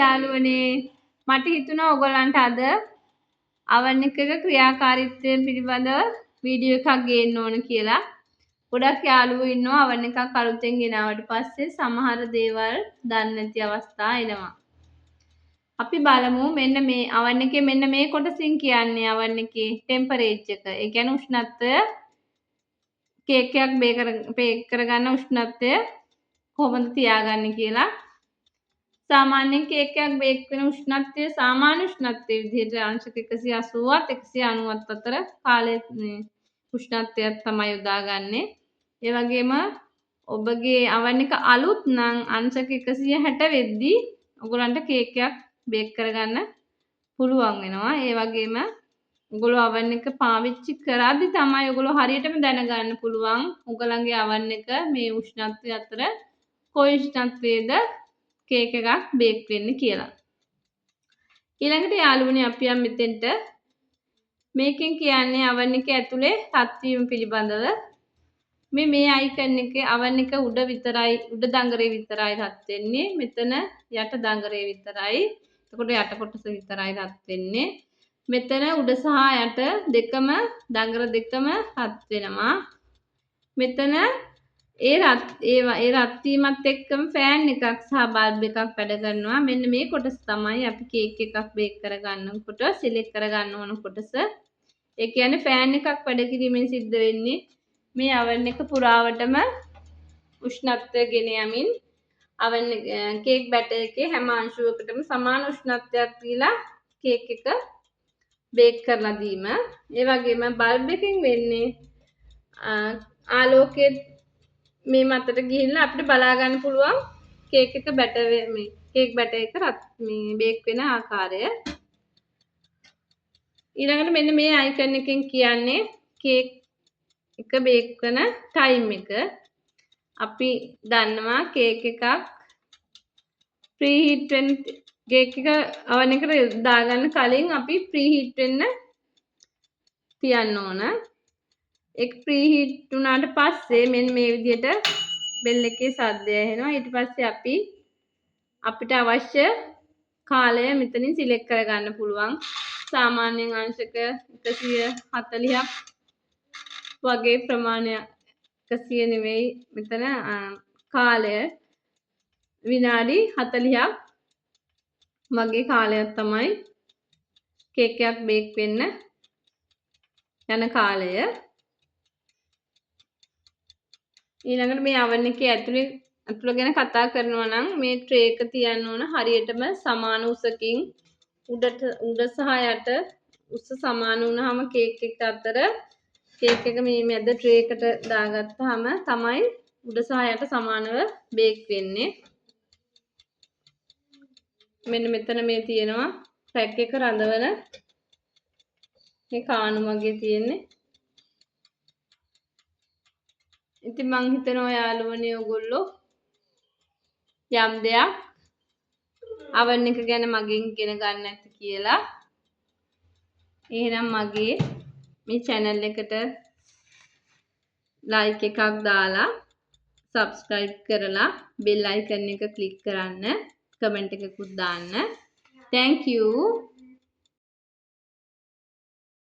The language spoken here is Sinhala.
යාළුවනේ මට හිතුණා ඔයගොල්ලන්ට අද oven එකක ක්‍රියාකාරීත්වය පිළිබඳව වීඩියෝ එකක් ගේන්න ඕන කියලා. ගොඩක් යාළුවෝ ඉන්නවා oven එකක් අලුතෙන් ගෙනාවට පස්සේ සමහර දේවල් දන්නේ නැති අවස්ථා එනවා. අපි බලමු මෙන්න මේ oven එකේ මෙන්න මේ කොටසින් කියන්නේ oven එකේ ටෙම්පරේචර් එක. ඒ කියන්නේ උෂ්ණත්වය කේක් එකක් බේක් කරගන්න උෂ්ණත්වය කොහොමද තියාගන්නේ කියලා. සාමාන්‍යයෙන් කේක් එකක් බේක් වෙන උෂ්ණත්වය සාමාන්‍ය උෂ්ණත්වයේ විදිහට අංශක 180ත් 190ත් අතර කාලයේ උෂ්ණත්වයක් තමයි යොදාගන්නේ. ඒ වගේම ඔබගේ oven එක අලුත් නම් අංශක 160 වෙද්දී ඔයගලන්ට කේක් එකක් බේක් කරගන්න පුළුවන් වෙනවා. ඒ වගේම ඔයගොල්ලෝ oven එක පාවිච්චි කරද්දි තමයි ඔයගොල්ලෝ හරියටම දැනගන්න පුළුවන් ඔයගලගේ oven එක මේ උෂ්ණත්වය අතර කොයි උෂ්ණත්වයේද කේක් එකක් බේක් වෙන්නේ කියලා. ඊළඟට යාළුවනේ අපි යම් මෙතෙන්ට මේකෙන් කියන්නේ oven එක ඇතුලේ රත් වීම පිළිබඳව. මේ අයිකන් එකේ oven එක උඩ දඟරේ විතරයි රත් වෙන්නේ. මෙතන යට දඟරේ විතරයි. එතකොට යට කොටස විතරයි රත් වෙන්නේ. මෙතන උඩ සහ යට දෙකම දඟර දෙකම රත් වෙනවා. මෙතන ඒ රත් වීමත් එක්කම ෆෑන් එකක් සහ බල්බ් එකක් වැඩ කරනවා. මෙන්න මේ කොටස තමයි අපි කේක් එකක් බේක් කරගන්නකොට සිලෙක්ට් කරගන්න ඕන කොටස. ඒ කියන්නේ ෆෑන් එකක් වැඩ කිරීමෙන් සිද්ධ වෙන්නේ මේ oven එක පුරාවටම උෂ්ණත්වය ගෙන යමින් oven කේක් බැටර් එකේ හැම අංශුවකටම සමාන උෂ්ණත්වයක් දීලා කේක් එක බේක් කරලා දීම. ඒ වගේම බල්බ් එකෙන් වෙන්නේ ආලෝකයේ මේ මතට ගිහිල්ලා අපිට බලා ගන්න පුළුවන් කේක් එක බැටර් එක බේක් වෙන ආකාරය. ඊළඟට මෙන්න මේ අයිකන් එකෙන් කියන්නේ කේක් එක බේක් කරන ටයිම් එක. අපි දන්නවා කේක් එකක් ප්‍රීහීට් වෙන කේක් එක oven එකට දාගන්න කලින් අපි ප්‍රීහීට් වෙන්න තියන්න ඕන. ඒක ප්‍රීහීට් වුණාට පස්සේ මෙන්න මේ විදිහට බෙල් එකේ ශබ්දය ඇහෙනවා. ඊට පස්සේ අපිට අවශ්‍ය කාලය මෙතනින් සිලෙක්ට් කරගන්න පුළුවන්. සාමාන්‍යයෙන් අංශක 140ක් වගේ ප්‍රමාණයක් 100 නෙවෙයි මෙතන කාලය විනාඩි 40ක් වගේ කාලයක් තමයි කේක් එකක් බේක් වෙන්න යන කාලය. ඊළඟට මේ oven එකේ ඇතුළ ගැන කතා කරනවා නම් මේ ට්‍රේ එක තියන්න ඕන හරියටම සමාන උසකින් උඩ සහ යට උස සමාන වුණාම කේක් එක අතර කේක් එක මේ මැද ට්‍රේ එකට දාගත්තාම තමයි උඩ සහ යට සමානව බේක් වෙන්නේ. මෙන්න මෙතන මේ තියෙනවා රැක් එක රඳවන මේ කාණු වගේ තියෙන්නේ. ඉතින් මං හිතනවා යාළුවනේ ඔයගොල්ලෝ යම් දෙයක් oven එක ගැන මගෙන් ඉගෙන ගන්න ඇති කියලා. එහෙනම් මගේ මේ channel එකට like එකක් දාලා subscribe කරලා bell icon එක click කරන්න comment එකකුත් දාන්න. Thank you.